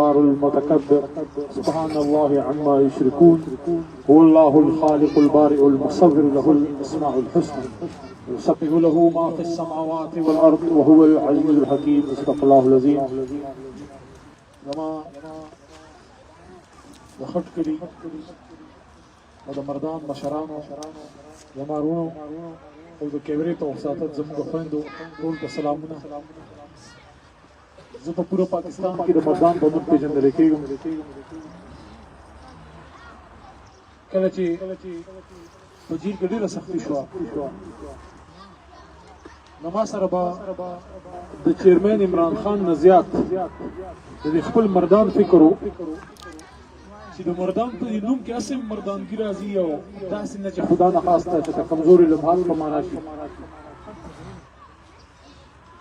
المتكبر سبحان الله عما يشركون هو الله الخالق البارئ المصور له الاسماء الحسنى يسبح له ما في السماوات والارض وهو العزيز الحكيم صدق الله العظيم. زما د خټ کړي او د مردان مشرانو زما رونو او د کیمرې په وساتت زموږ خویندو ټول ته سلامونه. زه په پوره پاکستان کې د مردان په نوم پېژندل کېږم. کله چې په جیل کې ډېره سختي شوه نو ما سره به د چیرمین عمران خان نه زیات د خپل مردان فکر و چې د مردان په نوم کې اسې مردانګي راځي او داسې نه چې خدا نه خواسته چې د کمزوري لمحات په معنا شي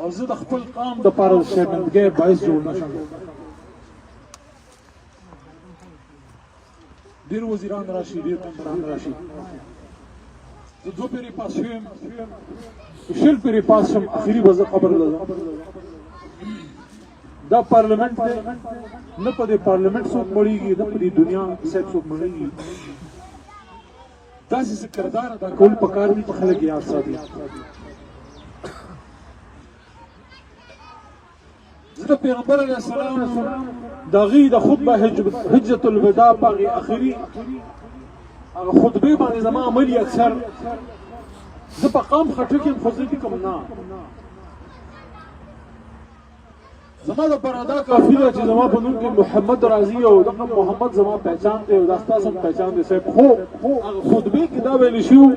او زه د خپل قام د پاره شرمندګۍ باعث جوړ نه شم. ډېر وزیران راشي ډېر ممبران راشي زه 2 پیرې پاس شوم 6 پیرې پاس شم اخري به زه قبر له ځم. دا پارلمنټ دی نه په دې پارلمنټ څوک مړېږي نه په دې دنیا صاحب څوک مړېږي. داسې څه کردار ادا کول پکار دي چې خلک یاد ساتي. زه د پیغمبر علیه السلام د هغې د خطبه حجة الوداع په هغې اخري هغه خطبې باندې زما عمل یې اکثر زه په قام خټک یم خو زه لیکم نه. زما دپاره دا کافي ده چې زما په نوم کې محمد راځي او دغه محمد زما پہچان دی او دا ستاسو هم پہچان دی صاحب. خو هغه خطبې کې دا ویلی شوي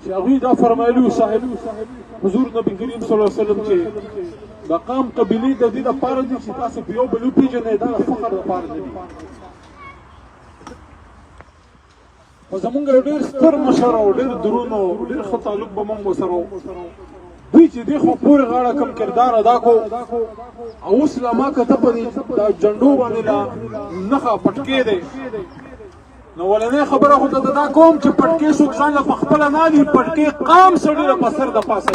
چې هغوی دا فرمایلي صاحب حضور نبي کریم صلی الله علیه وسلم چې د قام قبیلې د دې دپاره دي چې تاسو په یو بل وپېژنئ دا د فخر دپاره نه دي. خو زمونږ یو ډېر ستر مشر او ډېر درون او ډېر ښه تعلق به مونږ ورسره و. دوی چې دې خو پورې غاړه کم کردار ادا کو او اوس لا ما کته په دې جنډو باندې لا نښه پټکې دی نو ولنۍ خبره خو ته دا کوم چې پټکې څوک ځان له پخپله نه دي پټکې قام سړي له په سر د پاسه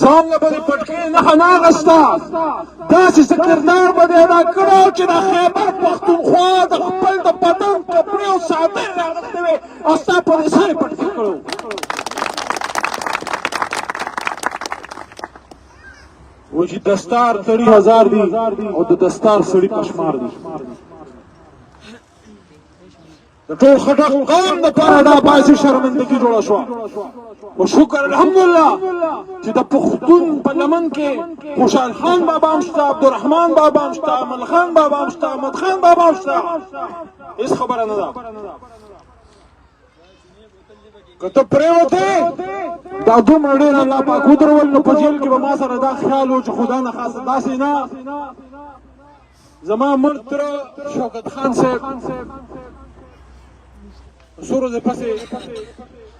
ځان له به د پټکې نښه نه اخېسته داسې څه کردار به دې ادا کړی چې د خیبر پښتونخوا د خپل د بدن کپړې او څادرې راغلې وې او ستا په دې سر یې پټکې کړی و چې دستار تړي 1000 دي او د دستار سړي پشمار دي. د ټول خټک قوم دپاره دا باعث شرمندګي جوړه شوه. و شکر الحمدلله چې د پښتون په لمن کې خوشحال خان بابا هم شته عبدالرحمن بابا هم شته امل خان بابا هم شته احمد خان بابا هم شته. هېڅ خبره نه ده که ته پرېوتې دا دومره ډېر الله پاک ودرول نو په جیل کې به ما سره دا خیال و چې خدا نه خاصه داسې نه. زما مړ تره شوکت خان صاحب څو ورځې پسې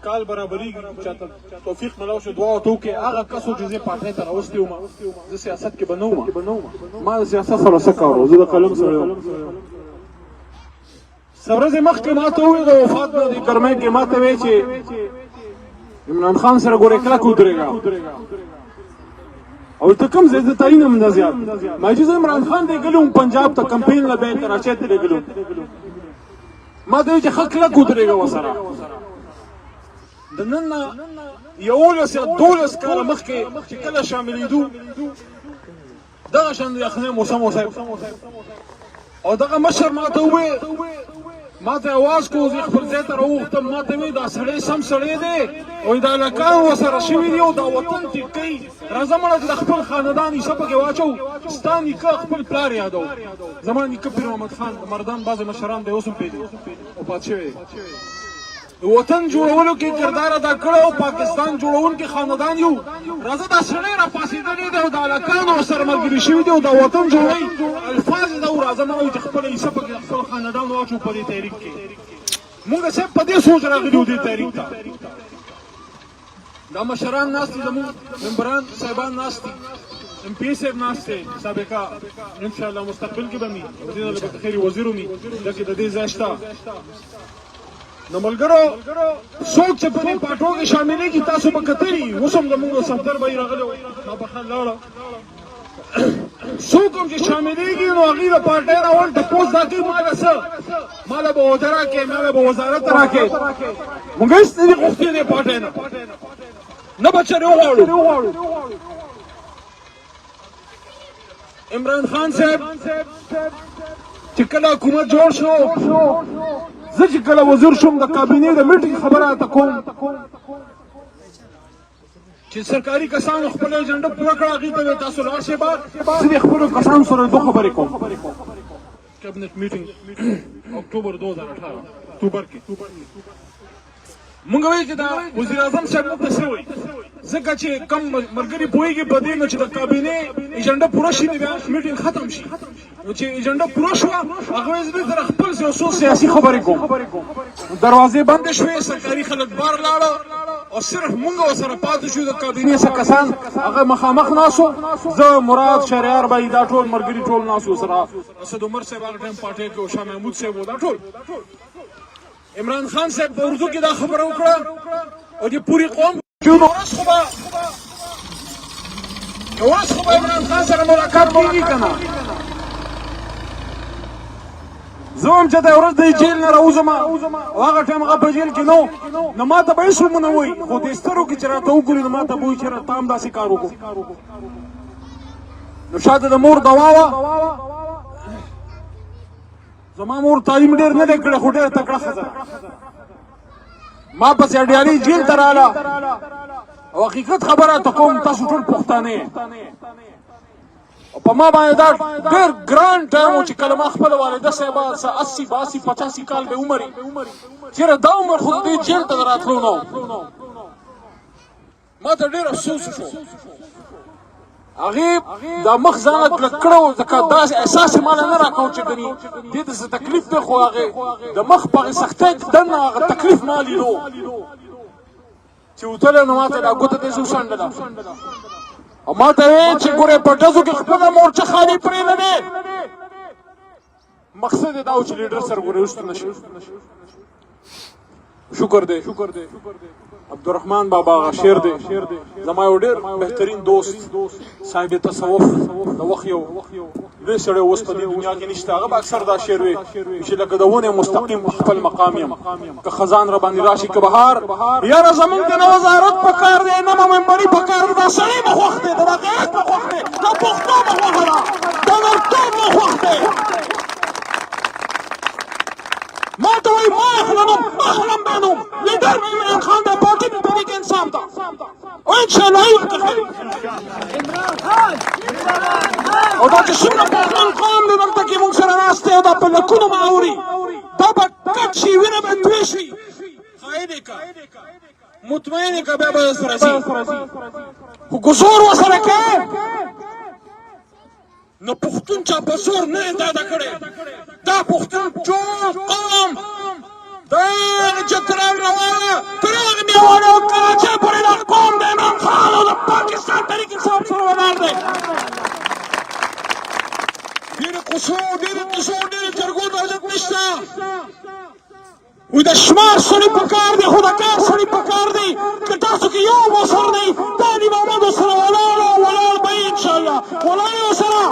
کال برابرېږي چاته توفیق ملاو شو دعا ورته وکړې هغه کس و چې زه پارټۍ ته راوستی وم. زه سیاست کې به نه وم ما د سیاست سره څه کار و زه د قلم سره یم. څه ورځې مخکې ما ته وویل د وفات نه د ګرمۍ کې ما ته ویې چې عمران خان سره ګورې کلک ودرېږه او ته کوم ځای زه تعین هم نه زیات ما چې زه عمران خان دی گلی وم پنجاب ته کمپین له بیا کراچۍ ته لېږلی وم ما ته ویل چې ښه کلک ودرېږه ورسره. د نن نه 11 یا 12 کاله مخکې چې کله شاملېدو دغه شان د یخنۍ موسم و صاحب او دغه مشر ما ته وویل ما ته اواز کو زه خپل ځای ته راوغوښتم ما ته ویل دا سړی سم سړی دی او دا هلکان ورسره شوي دي او دا وطن ټیټ کوي راځه مړه چې د خپل خاندان حصه پکې واچو ستا نیکه خپل پلار یادو. زما نیکه پیر محمد خان د مردان بعضې مشران دی اوس هم پېژني وفات شوی دی. د وطن جوړولو کې کردار ادا کړی او پاکستان جوړونکي خاندان یو راځه دا سړی راپاڅېدلی دی او د هلکانو ورسره ملګري شوي دي او دا وطن جوړوي الفاظ یې دا و راځه ما وایي چې خپله حصه پکې د خپل خاندان واچو په دې تحریک کې. مونږ صاحب په دې سوچ راغلي وو دې تحریک ته. دا مشران ناست دي زموږ ممبران صاحبان ناست دي ام پی صاحب ناست دی سابقه انشاءالله مستقبل کې به مي او دې نه به خیر وزیر ومي لکه د دې ځای شته نو ملګرو څوک چې په دې پاټو کې شاملېږي تاسو به کتلي اوس هم زموږ صفدر به یې راغلی و ماپښین لاړه څوک هم چې شاملېږي نو هغوی د پارټۍ راول تپوس دا کوي ماله څه ماله به عهده راکړې ماله به وزارت راکړې مونږ هېڅ نه دي غوښتي دې پارټۍ نه نه به چېرې وغواړو عمران خان صاحب چې کله حکومت جوړ شو زه چې کله وزیر شوم د کابینې د میټینګ خبره راته کوم چې سرکاري کسانو خپله ایجنډه پوره کړه هغوی ته وایي تاسو لاړ شئ بهر زه د خپلو کسانو سره دوه خبرې کوم کابینټ میټینګ اکتوبر 2018 اکتوبر کې مونږ وایي چې دا وزیر اعظم صاحب موږ ته څه وایي ځکه چې کم ملګري پوهېږي په دې نو چې د کابینې ایجنډه پوره شي بیا میټینګ ختم شي نو چې ایجنډه پوره شوه هغه وایي زه دوی سره خپل یو څو سیاسي خبرې کوم دروازې بندې شوې سرکاري خلک بار لاړه او صرف مونږ ورسره پاتې شو د کابینې څه کسان هغه مخامخ ناستو زه مراد شهریار بھائی دا ټول ملګري ټول ناست ورسره اسد عمر صاحب هغه ټایم پارټۍ کې او شاه محمود صاحب و دا ټول عمران خان صاحب په اردو کې دا خبره وکړه او د پوري قوم یو ورځ خو به عمران خان سره ملاقات کېږي که نه زه هم چې دا ورځ د جیل نه راوځم او هغه ټایم هغه په جیل کې نو ما ته به هېڅ ونه وایي خو دې سترګو کې چې راته وګوري نو ما ته به وایي چې ته هم داسې کار وکړو نو شاته د مور دوا وه زما مور تعلیم ډېر نه دی کړی خو ډېره تکړه ښځه ما پسې اډیالۍ جیل ته راغله او حقیقت خبره ته کوم تاسو ټول پښتانه او په ما باندې دا ډېر ګران ټایم و چې کله ما خپله والده صاحبه څه 80 82 85 کال به عمر چېرې دا عمر خو دې جیل ته د راتلو نه ما ته ډېر افسوس شو هغې دا مخ ځانه کلک کړی و ځکه دا احساس یې ماله نه راکوو چې ګنې دې ته څه تکلیف دی خو هغې د مخ په هغې سختۍ دننه هغه تکلیف ما لیدو چې وتلی نو ما ته دا ګوته داسې وشنډله او ما ته ویې چې ګورې په ډزو کې خپله مورچه خالي پرېږدې مقصد یې دا و چې لیډر سره ګورې وشته نه شي شکر دی عبدالرحمن بابا هغه شعر دی زما یو ډېر بهترین دوست صاحب تصوف د وخت یو لوی سړی اوس په دې دنیا کې نشته هغه به اکثر دا شعر وي چې لکه د ونې مستقیم خپل مقام یم که خزان را باندې راشي که بهار یاره زمونږ ته نه وزارت په کار دی نه ممبري په کار دی دا سړی به خوښ دی د واقعیت به خوښ دی دا پښتو به خوښه ده دا نرتوب به خوښ دی ما ته وایي ما اخلم بینم لیډر مې عمران خان دی پارټي مې په دې کې انسان ته او انشاءالله یې ورته او دا چې څومره پښتون قوم دی دلته کې مونږ سره ناست دی او دا په لکونو به اوري دا به کټ شي وینه به توی شي خاید یې که مطمئن یې که بیا به سره ځي خو که زور ورسره کوې نو پښتون چا په زور نه یې داده کړی دا پښتون ټول قوم دا چترال روانه تر هغې میوانه او کراچۍ پورې دا قوم د عمران خان او د پاکستان تحریک انصاف سره ولاړ دی ډېرې قصو ډېرې کیسو ډېرې جرګو ته حاجت نشته وایي د شمار سړي په کار دی خو د کار سړي په کار دی که تاسو کې یو موثر دی دا علي محمد ورسره ولاړ به یې انشاءالله ولاړ یې ورسره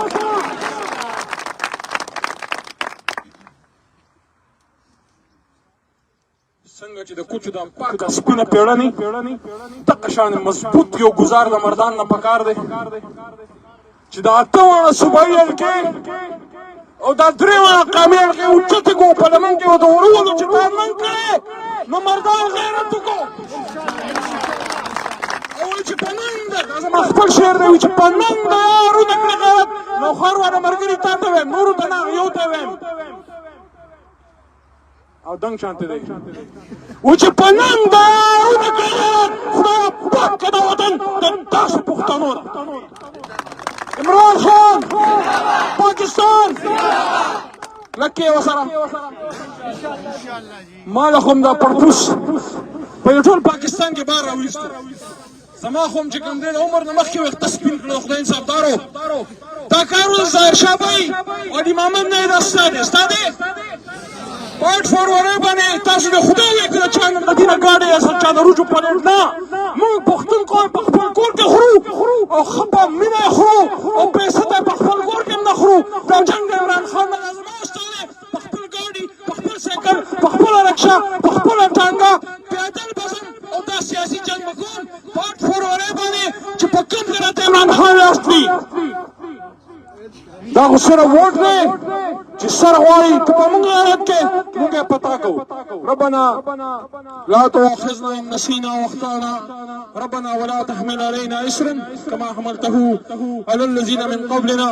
څنګه چې د کوچو دا پاکه سپینه پیړنې دغه شان مضبوط یو ګزار د مردان نه پکار دی چې دا اته واړه صوبایي حلقې او دا درې واړه قامي حلقې اوچتې کړو په لمن کې ورته ورولو چې تا ننګ کړې نو مردان غیرت وکړو او وایي چې په ننګ ده دا زما خپل شعر دی وایي چې په ننګ ده یارو د کړې غیرت نو خر والا ملګري تا ته وایم نورو ته نه یو ته وایم او دنګ شانته دی و چې په ننګ د یارو د کړې غیرت خدایه پاکه د وطن د تاسو پښتنو ده عمران خان پاکستان لکې ورسره ما له خو هم دا پړپوس په یو ټول پاکستان کې بار راویستو زما خو هم چې کوم دی د عمر نه مخکې ویښته سپین کړه خدای انصافدارو دا کار ظاهر شاه بهی او د محمد نه یې دا ستا دی پاٹ فوروره باندې تاسو د خدای وکړه چې نن مدینه ګاډي اصل چا د روجو پلیټ نه موږ پښتون قوم په خپل کور کې خورو او خپه مینه خورو او پیسې ته په خپل کور کې نه خورو دا جنگ عمران خان لازم واستوله په خپل ګاډي په خپل سایکل په خپل رکشا په خپل ټانګه پیدل بسم او دا سیاسي جنگ وکوم پاٹ فوروره باندې چې په کوم ځای ته عمران خان راستوي دا خو سره ووټ دی چې سر غواړي که په موږ غیرت کې موږ یې پتا کوو ربنا لا تؤاخذنا ان نسينا واخطانا ربنا ولا تحمل علينا اسرا كما حملته على الذين من قبلنا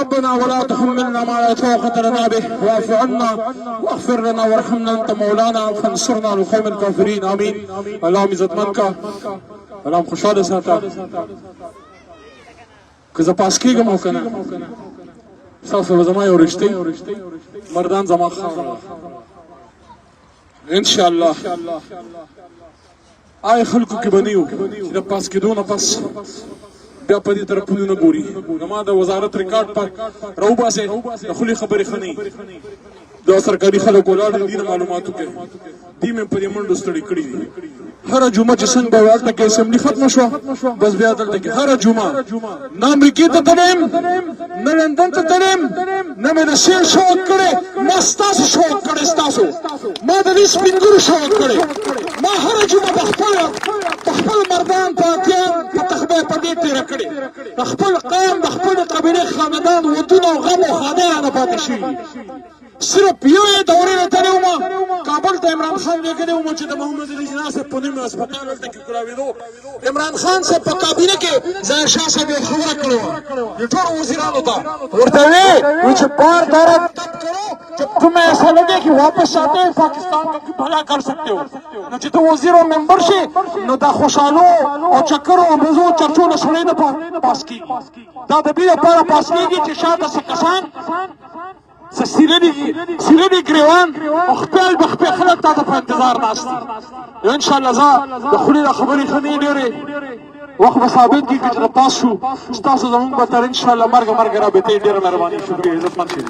ربنا ولا تحملنا ما لا طاقة لنا به واعف عنا واغفر لنا وارحمنا انت مولانا فانصرنا على القوم الكافرين امين اللهم عزت من کا اللهم خوشاله ساته که زه پاس کېږم او که نه ستاسو به زما یو رښتې مردان زما خاوره انشاءالله آی خلکو کې به نه یو چې د پاس کېدو نه پس بیا په دې طرفونو نه ګوري زما د وزارت ریکارډ پر راوباسئ د خولې خبرې ښه نه وي دا سرکاري خلک ولاړ دي د معلوماتو کې دې مې په دې منډو ستړي کړي دي هره جمعه چې څنګه به هلته کې اسمبلي ختمه شوه بس بیا دلته کې هره جمعه نه امریکې ته تلم نه لندن ته تلم نه مې د شعر شوق کړی ما ستاسو شوق کړی ستاسو ما د دې سپین ږیرو شوق کړی ما هره جمعه په خپل مردان پاتیان په تخبه په دې تېره کړې د خپل قوم د خپلې قبیلې خاندان ودونه او غم او ښادۍ رانه پاتې شوي صرف یو یې دورې ته تللی وم کابل ته عمران خان لېږلی وم چې د محمد علي جناح صاحب په نوم هسپتال هلته کې کولاوېدو عمران خان صاحب په کابینه کې ظاهر شاه صاحب یې خبره کړې وه د ټولو وزیرانو ته ورته وی چې بار دارت تب کرو جب تمہیں ایسا لگے کہ واپس آتے ہیں پاکستان کا بھلا کر سکتے ہو نو چې ته وزیر او ممبر شې نو دا خوشحالو او چکرو او مزو چرچو نه سړی نه پاس کېږي دا د دې لپاره پاس کېږي چې شاته څه کسان سیلې ګریوان او خپل به خپل خلک تا ته په انتظار ناست دي ان شاء الله زه د خولې د خبرې ښه نه ډېرې وخت به ثابت کړي که چې پاس شو ستاسو زموږ به تر ان شاء الله مرګ رابطې ډېره مهرباني شکریه عزتمند شي